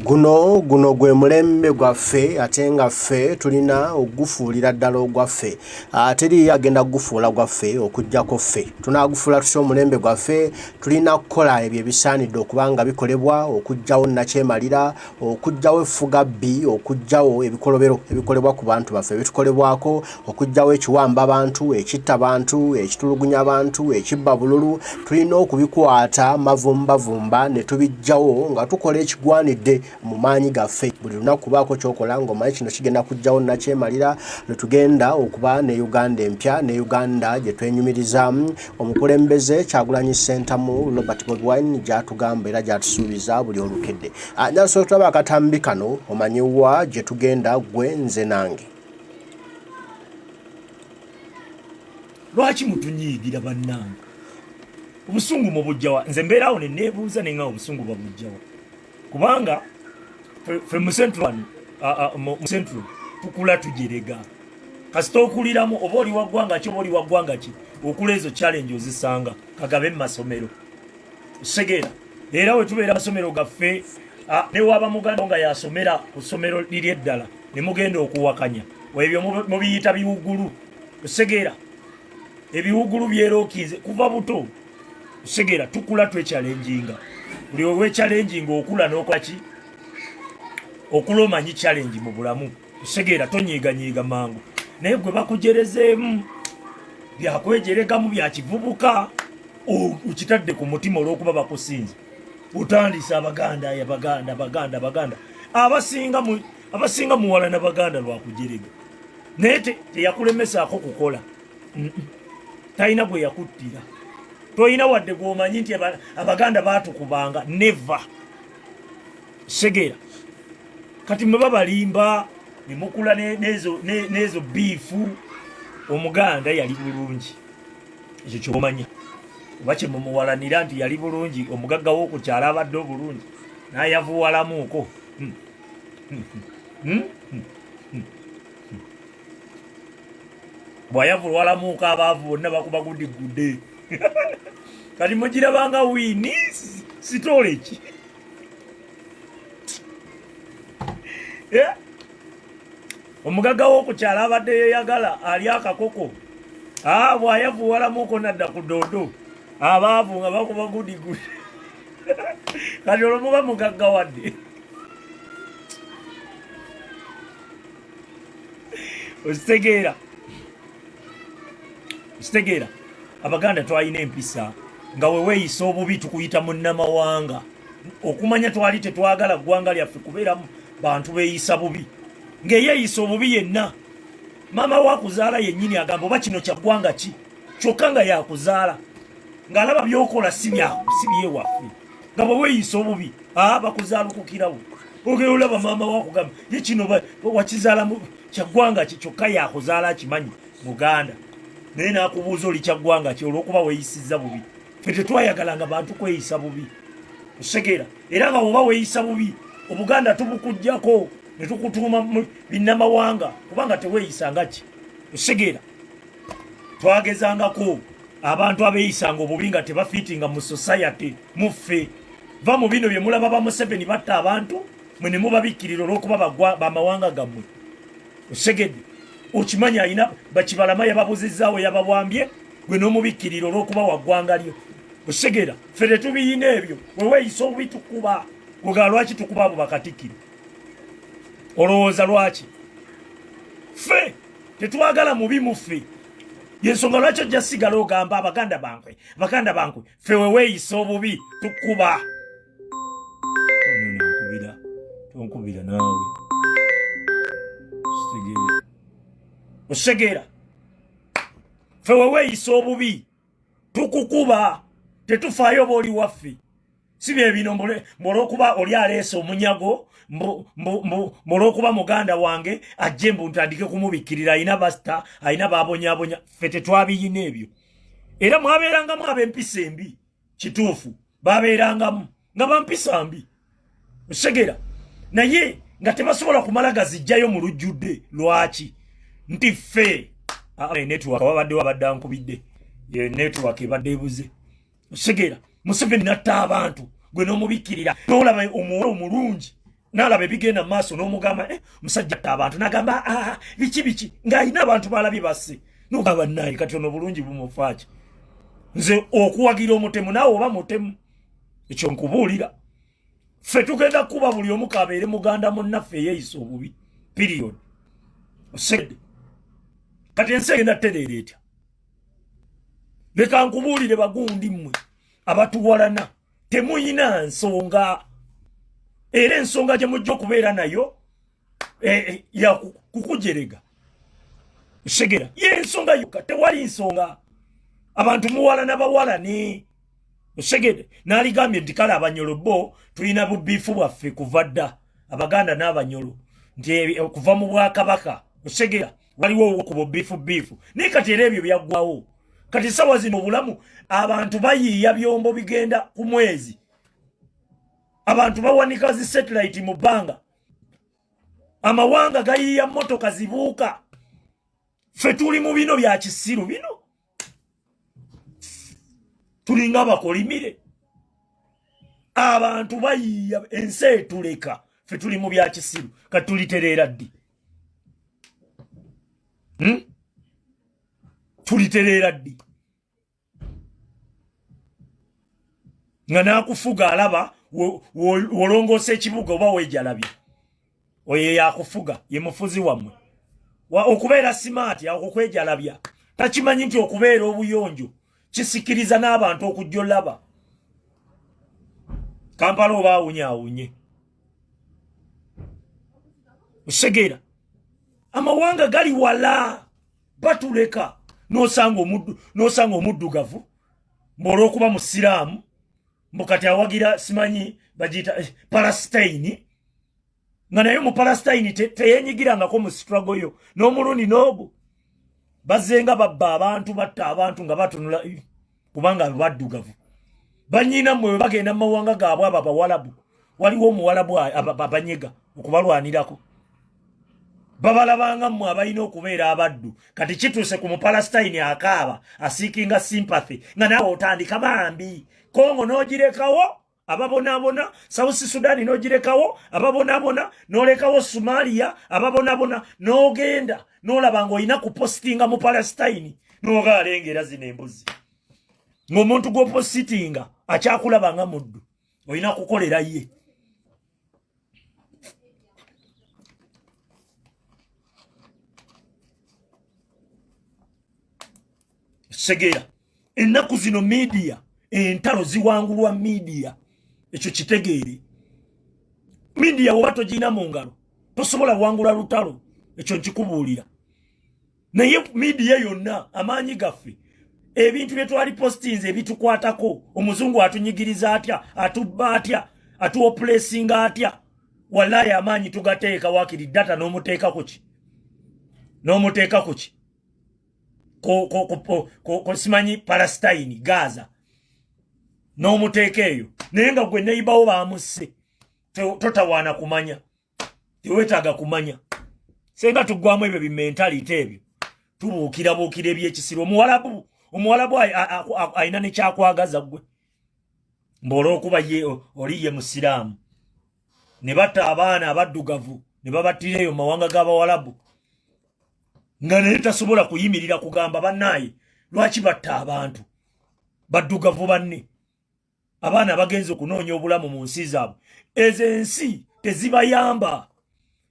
guno gwe mulembe gwaffe ate nga ffe tulina ogufuulira ddala ogwaffe teri agenda kugufuula gwaffe okujjako ffe tunaagufuula tutya omulembe gwaffe tulina kukola ebyo ebisaanidde okuba nga bikolebwa okujjawo nakyemalira okujjawo effuga bbi okujjawo ebikolobero ebikolebwa ku bantu baffe ebitukolebwako okujjawo ekiwamba abantu ekitta abantu ekitulugunya abantu ekibba bululu tulina okubikwata mavumbavumba ne tubijjawo nga tukola ekigwanidde mu maanyi gaffe buli lunaku kubaako kyokola ng'omanyi kino kigenda kujjawo nakyemalira lwe tugenda okuba ne Uganda empya ne Uganda gye twenyumirizaamu omukulembeze Kyagulanyi Ssentamu Robert Bobi Wine gy'atugamba era gy'atusuubiza buli olukedde nyasobola tulaba akatambi kano omanyiwa gye tugenda gwe nze nange lwaki mutunyiigira bannange obusungu mu bujjawa nze mbeerawo ne neebuuza ne nga obusungu babujjawa kubanga fe mu central tukula tujerega kasita okuliramu oba oli waggwanga ki oba oli waggwanga ki okula ezo challenge ozisanga kagabe mu masomero segera era we tubeera amasomero gaffe ne waba muganda nga yasomera ku ssomero liri eddala ne mugenda okuwakanya ebyo mubiyita biwugulu segera ebiwugulu byerookize kuva buto segera tukula twechallenginga buli owe challenging okula n'okola ki okulomanyi challenge mu bulamu segera tonyiiganyiiga mangu naye gwe bakujerezeemu byakwejeregamu byakivubuka ukitadde ku mutima olw'okuba bakusinze utandisa abaganda abasinga muwala na baganda lwakujerega naye teyakulemesaako kukola talina gwe yakuttira toyina wadde gwomanyi nti abaganda baatukubanga never segera kati mwe babalimba ne mukula n'ezo biifu omuganda yali bulungi ekyo kyomanyi oba kye mumuwalanira nti yali bulungi omugagga w'okukyala abadde obulungi n'ayavuwalamuuko bw'ayavuwalamuuko abaavu bonna bakuba guddigudde kati mugirabanga wiini sitole ki omugagga w'okukyala abadde yeyagala ali akakoko bw'ayavuwalamuuko nadda ku doodo abaavu nga bakuba gudigudi kati olwo muba mugagga wadde ositegeera abaganda twalina empisa nga weweeyisa obubi tukuyita munnamawanga okumanya twali tetwagala ggwanga lyaffe kubeeramu bantu beeyisa bubi ng'eyeeyisa obubi yenna maama wakuzaala yennyini agamba oba kino kya ggwanga ki kyokka nga yakuzaala ng'alaba byokola si byewaffe nga bwe weeyisa obubi bakuzaalukukirawo ogera olaba maama wakugamba ye kino wakizaalamu kya ggwanga ki kyokka yakuzaala akimanyi muganda naye n'akubuuza oli kya ggwanga ki olw'okuba weeyisizza bubi ffe tetwayagalanga bantu kweyisa bubi osegera era nga bwoba weeyisa bubi obuganda tubukuggyako ne tukutuuma binnamawanga kubanga teweeyisanga ki osegera twagezangako abantu abeeyisanga obubi nga tebafiitinga mu society muffe va mu bino bye mulaba ba Museveni batta abantu mwe ne mubabikkirira olw'okuba bamawanga gammwe osegedde okimanyi alina bakibalama yababuzizaawo yabawambye gwe n'omubikkirira olw'okuba waggwanga lyo osegera ffe tetubiyina ebyo weweeyisa obubi tukuba ogala lwaki tukuba abo bakatikkiro olowooza lwaki ffe tetwagala mubi muffe yensonga lwaki ojja sigala ogamba abaganda bankwe ffe weweeyisa obubi tukuba tonkubira naawe osegera ffe weweeyisa obubi tukukuba tetufaayo oba oli waffe si bye bino olw'okuba oli aleese omunyago olw'okuba muganda wange ajje mbu ntandike kumubikkirira alina basita alina babonyaabonya ffe tetwabiyina ebyo era mwabeerangamu ab'empisa embi kituufu babeerangamu nga bampisa mbi osegera naye nga tebasobola kumala gazijjayo mu lujjudde. Lwaki? Nti ffe network wabadde ankubidde network ebadde ebuze. Segera Museveni natta abantu gwe n'omubikirira n'olaba omuwala omulungi n'alaba ebigenda mu maaso n'omugamba musajja atta abantu n'agamba biki ng'alina abantu balabye basse n'ogamba naye kati ono bulungi bumufaaki. Nze okuwagira omutemu naawe oba mutemu ekyo nkubuulira. Ffe tugenda kuba buli omu kabeere muganda munnaffe eyeeyisa obubi period. Osegedde kati ensi egenda ttereera etya? Leka nkubuulire bagundi mmwe abatuwalana, temuyina nsonga, era ensonga gye mujja okubeera nayo ya kukujerega. Segera ye ensonga yokka, tewali nsonga. Abantu muwalana bawalane. Segede n'aligambye nti kale Abanyolo bo tulina bubiifu bwaffe kuva dda, Abaganda n'Abanyolo, nti kuva mu Bwakabaka. Segera waliwo ku bubiifu naye kati era ebyo byaggwawo. Kati sawa zino obulamu abantu bayiiya byombo bigenda ku mwezi, abantu bawanika zi satellite mu bbanga, amawanga gayiiya motoka zibuuka. Ffe tuli mu bino bya kisiru bino, tulinga abakolimire. Abantu bayiiya ensi etuleka, ffe tuli mu bya kisiru. Kati tulitereera ddi? Tulitereera ddi? Nga nakufuga alaba wolongosa ekibuga oba weejalabye, oyo yakufuga ye mufuzi wammwe. Okubeera simaati okwejalabya, takimanyi nti okubeera obuyonjo kisikiriza n'abantu okujja olaba. Kampala oba awunyaawunye. Osegeera amawanga gali wala batuleka, n'osanga omuddugavu olw'okuba musiraamu mbukati awagira simanyi bagiyita Palestine, nga naye mu Palestine teyenyigirangako mu struggle yo, n'omulundi n'ogwo bazenga babba abantu, batta abantu nga batunula kubanga baddugavu. Banyina mmwe bagenda mu mawanga gaabwe abo Abawalabu, waliwo omuwalabu abanyega okubalwanirako. Babalabanga mmwe abalina okubeera abaddu. Kati kituuse ku Mupalestine akaaba asiikinga sympathy, nga naawe otandika bambi. Kongo n'ogirekawo ababonaabona, South Sudan n'ogirekawo ababonaabona, n'olekawo Somalia ababonaabona, n'ogenda n'olaba ng'olina kupositinga mu Palestine n'ogaalengera zino embuzi. Ng'omuntu gw'opositinga akyakulaba nga muddu, olina kukolera ye. Segera ennaku zino media, entalo ziwangulwa media. Ekyo kitegeere. Media woba togirina mu ngalo tosobola wangula lutalo, ekyo nkikubuulira. Naye media yonna amaanyi gaffe, ebintu bye twali postinze ebitukwatako, omuzungu atunyigiriza atya, atubba atya, atuoplesinga atya, wallahi amaanyi tugateeka wakiri data n'omuteekako ki? N'omuteekako ki? Ko simanyi Palestine, Gaza, n'omuteeka eyo. Naye nga gwe neibawo bamusse, totawaana kumanya, teweetaaga kumanya. Senga tuggwamu ebyo bimentalite ebyo, tubuukirabuukira ebyekisiro. Omuwalabu alina nekyakwagaza gwe, mb'olw'okuba ye oli ye musiraamu. Ne batta abaana abaddugavu ne babattira eyo mu mawanga g'Abawalabu, nga naye tasobola kuyimirira kugamba bannaaye lwaki batta abantu baddugavu banne, abaana bagenze okunoonya obulamu mu nsi zaabwe. Ezo ensi tezibayamba,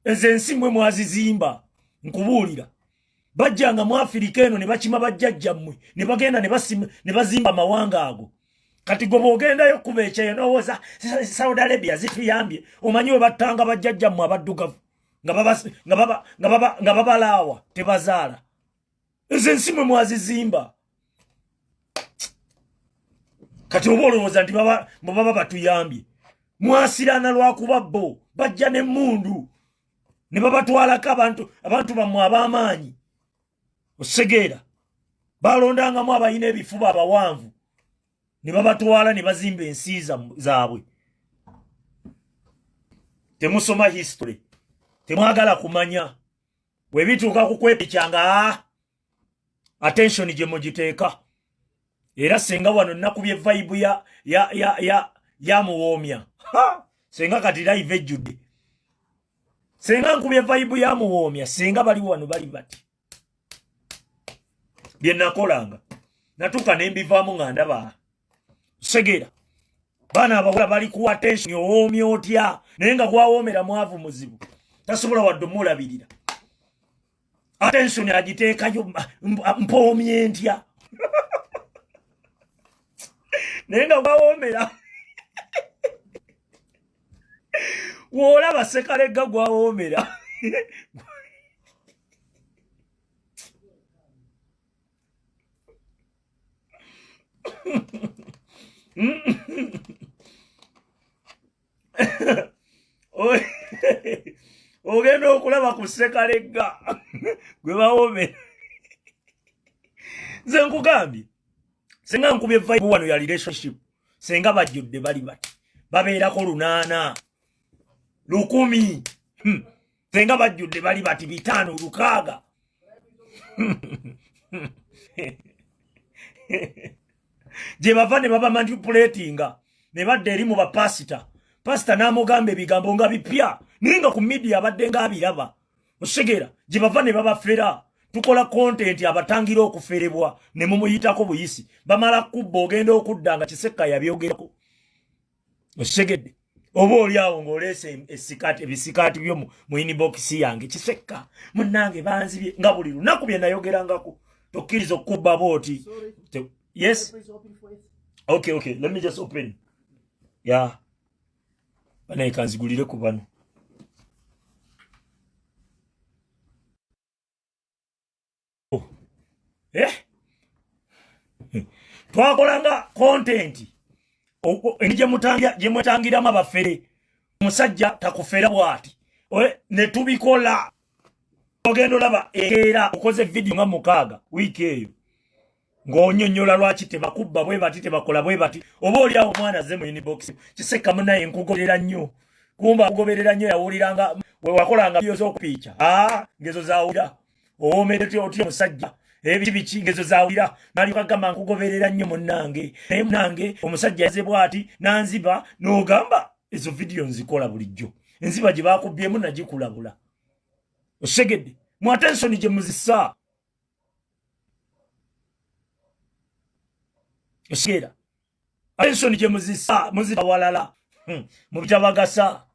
ezo ensi mwe mwazizimba. Nkubuulira, bajjanga mu Afirika eno ne bakima bajjajjammwe ne bagenda ne bazimba amawanga ago. Kati gwe bw'ogendayo kuba ekyeyo n'owooza Saudi Arabia zituyambye. Omanyi we battanga bajjajjammwe abaddugavu nga babalaawa tebazaala. Ezo ensi mwe mwazizimba. Kati oba olowooza nti baba batuyambye. Mwasirana lwakuba bo bajja n'emmundu ne babatwalako abantu bammwe ab'amaanyi. Osegeera balondangamu abalina ebifuba abawanvu ne babatwala ne bazimba ensi zaabwe. Temusoma history. temwagala kumanya we bituuka kukwepikyanga attention gye mugiteeka era senga wano nakubye vibe ya muwoomya senga kati live ejjudde senga nkubye vibe ya muwoomya senga bali wano bali bati bye nakolanga natuka ne mbivaamu nga ndaba segera bana abawala bali ku attention owoomya otya naye nga gwawoomera mwavu muzibu tasobola wadde omulabirira attention agiteekayo mpoomye ntya naye nga gwawoomera woolaba sekalegga gwawoomera ogenda okulaba ku sekalegga gwe bawoomera nze nkugambye senga nkubye vibe wano ya relationship senga bajjudde bali bati babeerako 8 10 senga bajjudde bali bati 5 6 gye bava ne baba manipulatinga ne badde eri mu bapasita pasita n'amugamba ebigambo nga bipya naye nga ku media abadde nga abiraba osigera gye bava ne babafera tukola content abatangira okuferebwa ne mumuyitako buyisi bamala kubba ogenda okudda nga Kisekka yabyogerako osegedde oba oli awo ng'oleese ebisikati byo mu inbox yange Kisekka munnange banzibye nga buli lunaku bye nayogerangako tokkiriza okubba booti yes okay let me just open yeah bana ikanzigulire ku bano twakolanga content gye mwetangiramu abafere omusajja takufera bwati ne tubikola ogenda olaba era okoze video nga 6 wiiki eyo ng'onyonnyola lwaki tebakubba bwe bati tebakola bwe bati oba oli awo omwana azze mu inbox Kisekka munaye nkugoberera nnyo kumba akugoberera nnyo yawuliranga we wakolanga byo z'okupiica ngezo zaawulira owoomere otya omusajja ebiki ngezo zaawulira nali kagamba nkugoberera nnyo munnange naye munnange omusajja yazze bwati nanziba n'ogamba ezo video nzikola bulijjo enziba gye baakubyemu nagikulabula osegedde mu attention gye muzisa osegera attention gye muzisa muzita walala mu bitabagasa